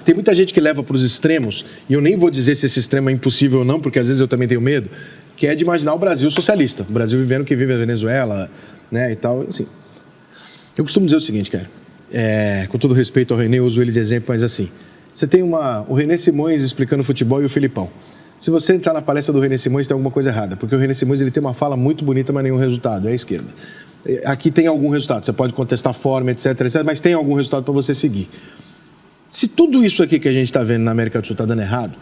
tem muita gente que leva para os extremos, e eu nem vou dizer se esse extremo é impossível ou não, porque às vezes eu também tenho medo, que é de imaginar o Brasil socialista. O Brasil vivendo o que vive a Venezuela, né, e tal. Assim, eu costumo dizer o seguinte, cara, com todo respeito ao René, eu uso ele de exemplo, mas assim, você tem o René Simões explicando futebol e o Filipão. Se você entrar na palestra do René Simões, tem alguma coisa errada, porque o René Simões ele tem uma fala muito bonita, mas nenhum resultado, é a esquerda. Aqui tem algum resultado, você pode contestar a forma, etc, etc, mas tem algum resultado para você seguir. Se tudo isso aqui que a gente está vendo na América do Sul está dando errado,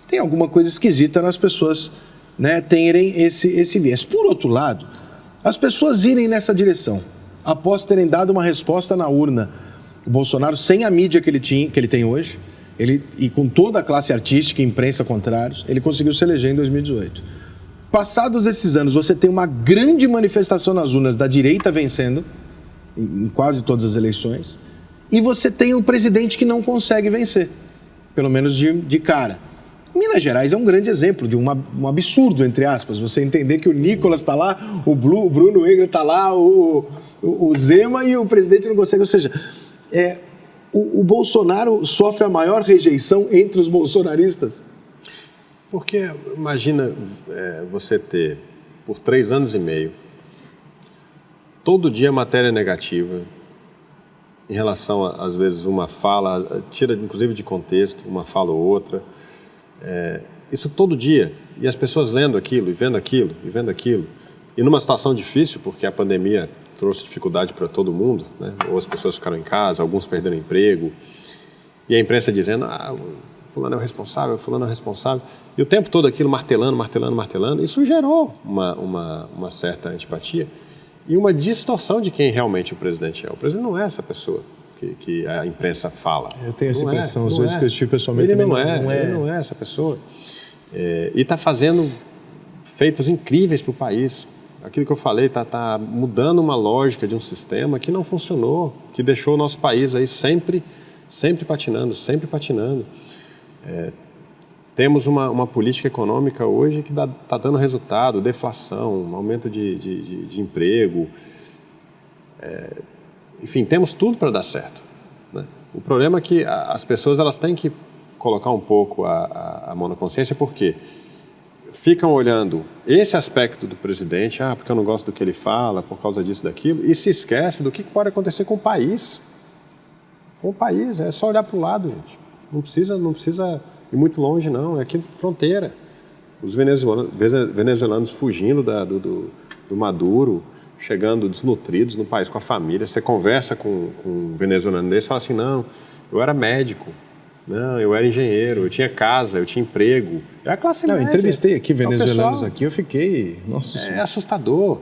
tem alguma coisa esquisita nas pessoas, né, terem esse viés. Por outro lado, as pessoas irem nessa direção, após terem dado uma resposta na urna, o Bolsonaro, sem a mídia que ele tem hoje, e com toda a classe artística e imprensa contrários, ele conseguiu se eleger em 2018. Passados esses anos, você tem uma grande manifestação nas urnas da direita vencendo, em quase todas as eleições, e você tem um presidente que não consegue vencer, pelo menos de cara. Minas Gerais é um grande exemplo de um absurdo, entre aspas, você entender que o Nicolas está lá, o Bruno Engler está lá, o Zema e o presidente não consegue, ou seja, o Bolsonaro sofre a maior rejeição entre os bolsonaristas. Porque, imagina você ter, por 3 anos e meio, todo dia matéria negativa, em relação, às vezes, uma fala, tira inclusive de contexto, uma fala ou outra, isso todo dia, e as pessoas lendo aquilo, e vendo aquilo, e vendo aquilo, e numa situação difícil, porque a pandemia trouxe dificuldade para todo mundo, né? Ou as pessoas ficaram em casa, alguns perderam emprego, e a imprensa dizendo, fulano é o responsável, fulano é o responsável, e o tempo todo aquilo martelando, martelando, martelando, isso gerou uma certa antipatia e uma distorção de quem realmente o presidente é. O presidente não é essa pessoa que a imprensa fala. Eu tenho essa impressão, às vezes que eu estive pessoalmente ele também ele não é essa pessoa. E está fazendo feitos incríveis para o país. Aquilo que eu falei, está mudando uma lógica de um sistema que não funcionou, que deixou o nosso país aí sempre patinando, sempre patinando. Temos uma política econômica hoje que está dando resultado, deflação, aumento de emprego. Enfim, temos tudo para dar certo, né? O problema é que as pessoas elas têm que colocar um pouco a mão na consciência, porque ficam olhando esse aspecto do presidente, porque eu não gosto do que ele fala, por causa disso, daquilo, e se esquece do que pode acontecer com o país. Com o país, é só olhar para o lado, gente. Não precisa ir muito longe, não. É aqui na fronteira. Os venezuelanos fugindo do Maduro, chegando desnutridos no país com a família. Você conversa com um venezuelano desse e fala assim, não, eu era médico, não, eu era engenheiro, eu tinha casa, eu tinha emprego. É a classe média. Eu entrevistei aqui venezuelanos aqui, eu fiquei... Nossa Senhora. É assustador.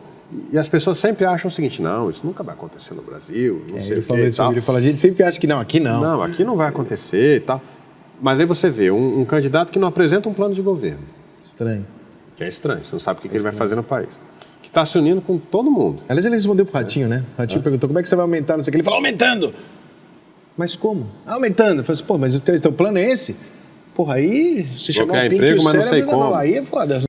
E as pessoas sempre acham o seguinte, não, isso nunca vai acontecer no Brasil, não sei o que e tal. Ele fala, a gente sempre acha que não, aqui não. Não, aqui não vai acontecer e tal. Mas aí você vê um candidato que não apresenta um plano de governo. Estranho. Que é estranho, você não sabe o que ele vai fazer no país. Que está se unindo com todo mundo. Aliás, ele respondeu pro Ratinho, né? O Ratinho perguntou, como é que você vai aumentar, não sei o que. Ele falou, aumentando! Mas como? Aumentando. Eu falei assim, mas o teu plano é esse? Porra, aí você chamou o emprego, mas não sei como. Aí é foda.